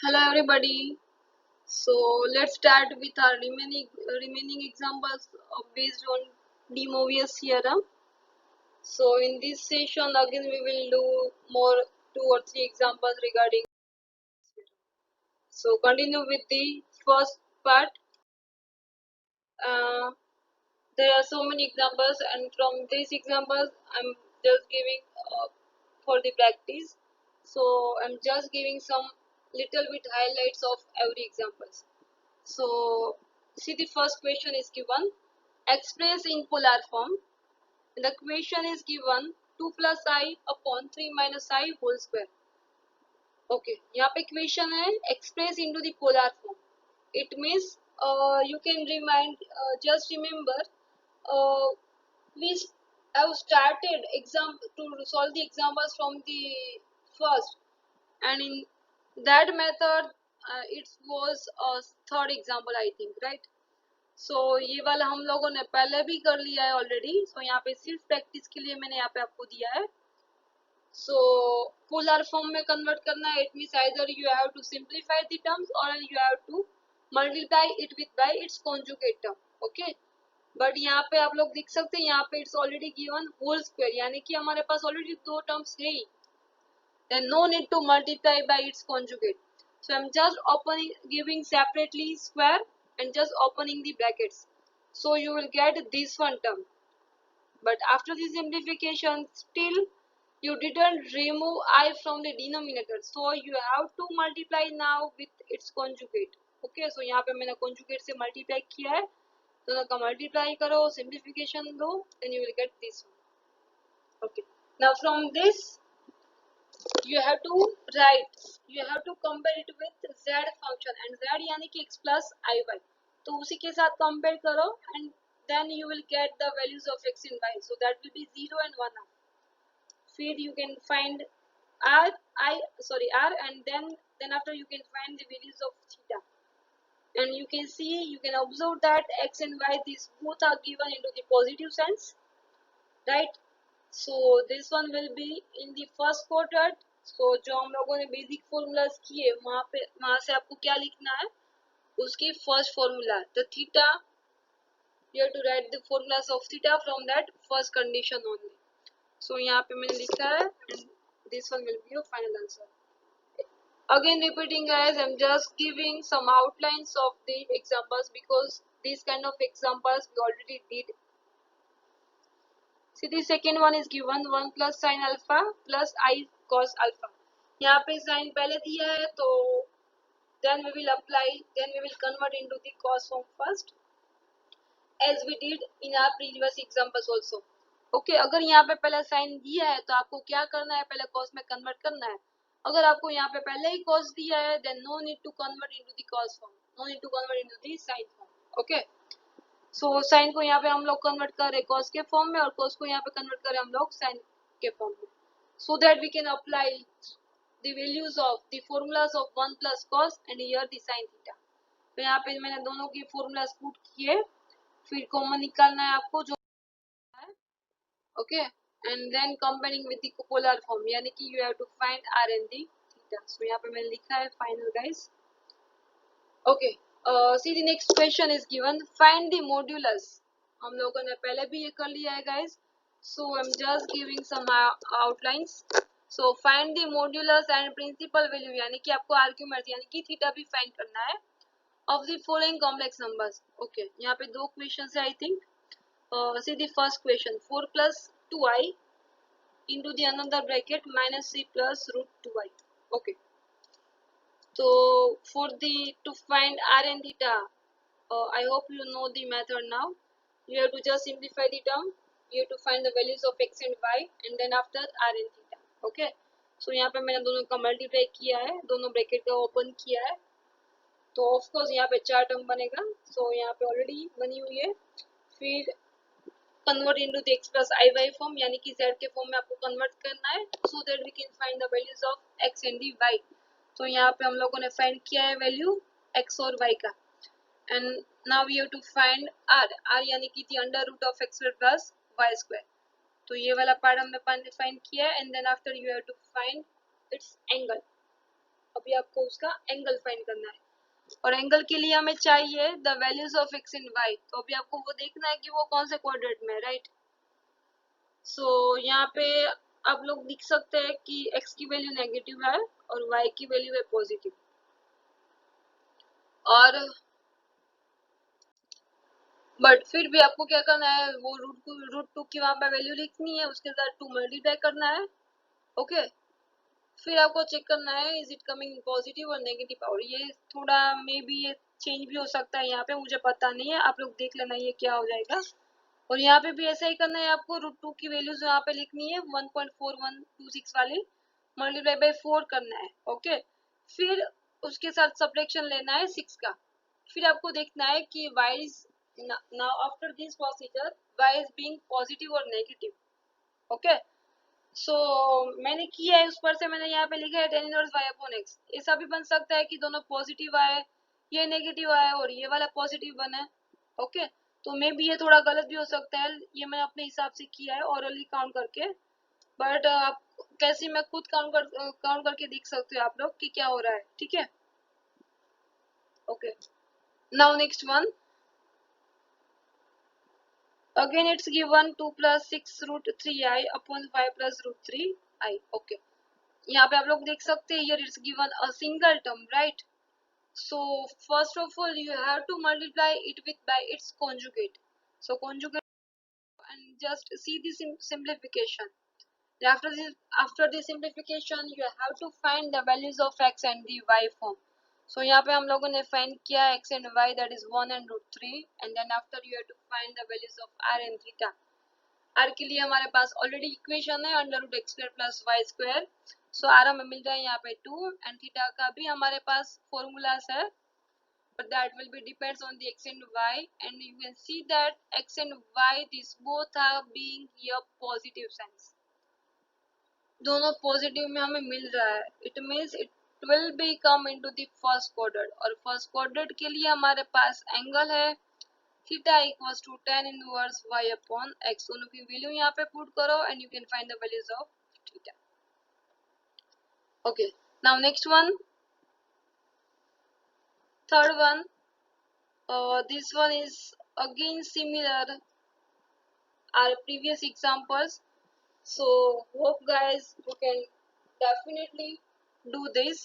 Hello everybody. So let's start with our remaining examples based on De Moivre's theorem. So in this session again we will do more 2 or 3 examples regarding. So continue with the first part. Uh, there are so many examples, and from these examples I'm just giving for the practice. So I'm just giving some little bit highlights of every examples. So see, the first question is given, express in polar form. The question is given 2 plus I upon 3 minus I whole square. Okay, यहाँ पे question है express into the polar form. It means you can just remember uh, we have started to solve the examples from the first, and in that method it was a third example I think, right? सो ये वाला हम लोगों ने पहले भी कर लिया है ऑलरेडी. सो यहाँ पे सिर्फ प्रैक्टिस के लिए मैंने यहाँ पे आपको दिया है. सो पोलर फॉर्म में कन्वर्ट करना है. It means either you have to simplify the terms और you have to multiply it with by its conjugate term. Okay, but यहाँ पे आप लोग देख सकते हैं यहाँ पे it's already given whole square, यानी कि हमारे पास ऑलरेडी 2 टर्म्स है ही. then no need to multiply by its conjugate. So I'm just giving separately square and just opening the brackets. So you will get this one term. But after the simplification, still you didn't remove I from the denominator. So you have to multiply now with its conjugate. Okay, so यहाँ पे मैंने conjugate से multiply किया है. दोनों का multiply करो, simplification दो, then you will get this one. Okay. Now from this you have to compare it with z function, and z यानी कि x plus iy, तो उसी के साथ compare करो and then you will get the values of x and y. So that will be 0 and 1 half. फिर you can find r, and then after you can find the values of theta, and you can see, you can observe that x and y, these both are given into the positive sense, right? So this one will be in the first quadrant. So जो हम लोगों ने basic formulas किए वहां से आपको क्या लिखना है, उसकी first formula the theta. you have to write the formulas of theta from that first condition only. So यहाँ पे मैंने लिखा है and this one will be your final answer. Again repeating guys, I'm just giving some outlines of the examples because these kind of examples we already did. See, the second one is given 1 plus sin alpha plus I cos alpha. यहाँ पे sin पहले दिया है, तो then we will convert into the cos form first, as we did in our previous examples also. Okay, अगर यहाँ पे पहले sin दिया है तो आपको क्या करना है, पहले cos में convert करना है. अगर आपको यहाँ पे पहले ही cos दिया है, then no need to convert into the cos form, no need to convert into the sin form. Okay. So sine को यहाँ पे हम लोग कन्वर्ट कर रहे कॉस के फॉर्म में, और कॉस को यहाँ पे कन्वर्ट कर रहे हम लोग साइन के फॉर्म में, so that we can apply the values of the formulas of 1 plus cos and here the sine theta. तो यहाँ पे मैंने दोनों की फॉर्मूलाज पुट किए, फिर कॉमन निकालना है आपको जो है. Okay, and then comparing with the polar form, यानी कि you have to find R and the theta. So यहाँ पे मैंने लिखा है final guys. Okay, see the next question is given, find the modulus. हम लोगों ने पहले भी ये कर लिया है guys, so I'm just giving some outlines. So find the modulus and principal value, यानी कि आपको आर्ग्यूमेंट यानी कि थीटा भी फाइंड करना है of the following complex numbers. Okay, यहाँ पे 2 questions है I think. See the first question, 4 plus 2i into the another bracket minus 3 plus root 2i. Okay. So for the to find r and theta, I hope you know the method now. You have to just simplify the term. You have to find the values of x and y, and then after r and theta. Okay. So यहाँ पे मैंने दोनों का multiply किया है, दोनों bracket का open किया है, तो ऑफ कोर्स यहाँ पे 4 टर्म बनेगा. सो यहाँ पे ऑलरेडी बनी हुई है. फिर convert into the x plus i y form, यानी कि z के फॉर्म में आपको कन्वर्ट करना है, so that we can find the values of x and dy. तो यहाँ पे हम लोगों ने फाइंड किया है वैल्यू x और y का, and now we have to find r यानी कि the under root of x square plus y square. तो ये वाला पार्ट हमने फाइंड किया है, and then after you have to find its angle. अभी आपको उसका एंगल फाइंड करना है, और एंगल के लिए हमें चाहिए the values of x and y. तो अभी आपको वो देखना है कि वो कौन से क्वाड्रेंट में है, राइट। सो यहाँ पे आप लोग देख सकते हैं कि x की वैल्यू नेगेटिव है और y की वैल्यू है पॉजिटिव, और बट फिर भी आपको क्या करना है, वो रूट टू की वहां पर वैल्यू लिखनी है, उसके साथ 2 मल्टीप्लाई करना है। ओके, फिर आपको चेक करना है इज इट कमिंग पॉजिटिव और नेगेटिव पावर। ये थोड़ा मे बी ये चेंज भी हो सकता है, यहाँ पे मुझे पता नहीं है, आप लोग देख लेना ये क्या हो जाएगा। और यहाँ पे भी ऐसा ही करना है आपको, रूट टू की वैल्यूज यहाँ पे लिखनी है 1.4126 वाली, मल्टीप्लाई बाई 4 करना है। ओके, फिर उसके साथ सब्ट्रैक्शन लेना है 6 का। फिर आपको देखना है कि y is now after this procedure y is being positive और negative। ओके, सो मैंने किया है, उस पर से मैंने यहाँ पे लिखा है tan inverse y upon x। ऐसा भी बन सकता है कि दोनों पॉजिटिव आए, ये नेगेटिव आए और ये वाला पॉजिटिव बने। ओके, तो मे बी ये थोड़ा गलत भी हो सकता है, ये मैंने अपने हिसाब से किया है ओरली काउंट करके, बट आप कैसे मैं खुद काउंट करके देख सकते हो आप लोग कि क्या हो रहा है, ठीक है। Okay, now next one, again it's given 2 plus 6 root 3i upon 5 plus root 3i। okay, यहाँ पे आप लोग देख सकते हैं, here it's given a single term, right। so first of all you have to multiply it with by its conjugate, so conjugate and just see the simplification। after the simplification you have to find the values of x and the y form। so यहाँ पे हम लोगों ने find किया x and y, that is 1 and root 3, and then after you have to find the values of r and theta। r के लिए हमारे पास ऑलरेडी इक्वेशन है under root x square plus y square. So r हमें मिल रहा है यहाँ पे 2, एंड थीटा का भी हमारे पास फॉर्मूलाज है, but that will be depends on the x and y, and you can see that x and y these both are being here positive signs, दोनों पॉजिटिव में हमें मिल रहा है। It means it will be come into the first quadrant, और first quadrant के लिए हमारे पास एंगल है theta equals to tan inverse y upon x। दोनों की वैल्यू यहाँ पे पुट करो and you can find the values of theta. Okay, now next one, third one, this one is again similar our previous examples, so hope guys you can definitely do this।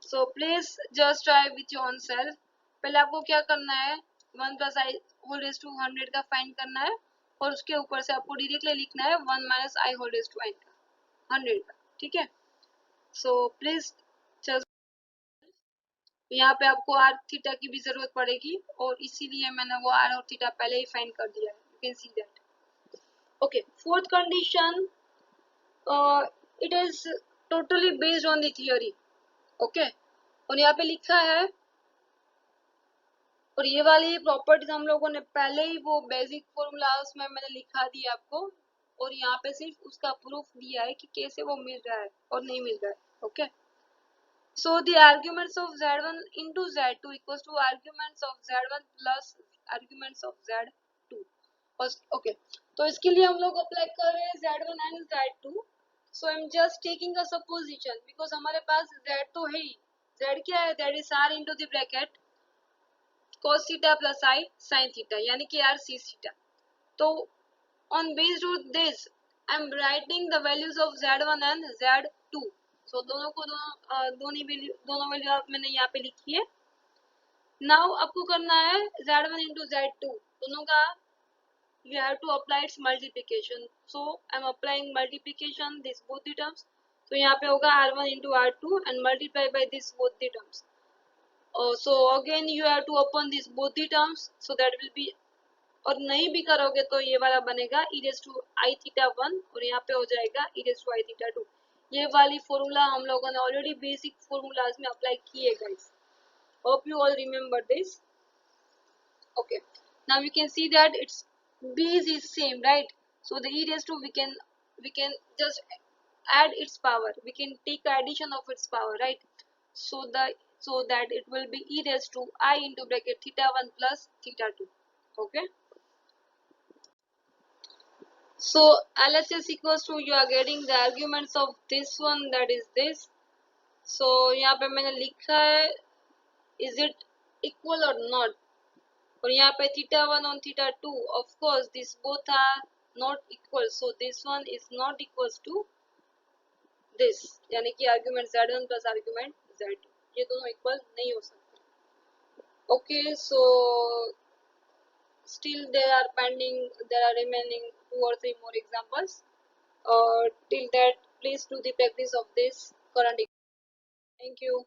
so please just try with your own self। पहले आपको क्या करना है, 1 plus i whole raise to 100 का find करना है, और उसके ऊपर से आपको डायरेक्टली लिखना है 1 minus i whole raise to n का 100 का, ठीक है। सो प्लीज जस्ट, यहाँ पे आपको आर थीटा की भी जरूरत पड़ेगी, और इसीलिए मैंने वो आर और थीटा पहले ही फाइंड कर दिया है, you can see that. Okay, fourth condition, it is totally based on the theory. Okay, और यहाँ पे लिखा है, और ये वाली प्रॉपर्टीज हम लोगों ने पहले ही वो बेसिक फॉर्मूलाज में मैंने लिखा दिया आपको, और यहाँ पे सिर्फ उसका प्रूफ दिया है कि कैसे वो मिल रहा है और नहीं मिल रहा है। Okay, so the arguments of z1 into z2 equals to arguments of z1 plus arguments of z2। Okay, तो इसके लिए हम लोग अप्लाई कर रहे हैं z1 and z2। So I am just taking a supposition because हमारे पास z तो है ही, z क्या है, that is r into the bracket cos theta plus i sin theta, यानी कि r c थीटा। तो on based on this I am writing the values of z1 and z2। so दोनों को दोनों वैल्यू मैंने यहाँ पे लिखी है। नाउ आपको करना है z1 into z2 दोनों का, you have to apply its multiplication। so I am applying multiplication this both the terms। so यहाँ पे होगा r1 into r2 and multiply by this both the terms। so again you have to open this both the terms, so that will be, और नहीं भी करोगे तो ये वाला बनेगा e raised to i theta 1, और यहाँ पे हो जाएगा e raised to i theta 2। ये वाली फॉर्मूला हम लोगों ने ऑलरेडी बेसिक फॉर्मूलाज में अप्लाई किए guys, hope you all remember this. Okay, now you can see that its base is same, right। so the e raised to we can just add its power, we can take the addition of its power, right। so that it will be e raised to I into bracket theta 1 plus theta 2। okay, so LHS equals to, you are getting the arguments of this one, that is this, सो यहाँ पे मैंने लिखा है is it equal और not, और यहाँ पे θ1 on θ2, of course this both are not equal, so this one is not equals to this, यानी कि argument z1 plus argument z2 ये दोनों इक्वल नहीं हो सकते. Okay, so still there are remaining 2 or 3 more examples. Till that, please do the practice of this current. Thank you.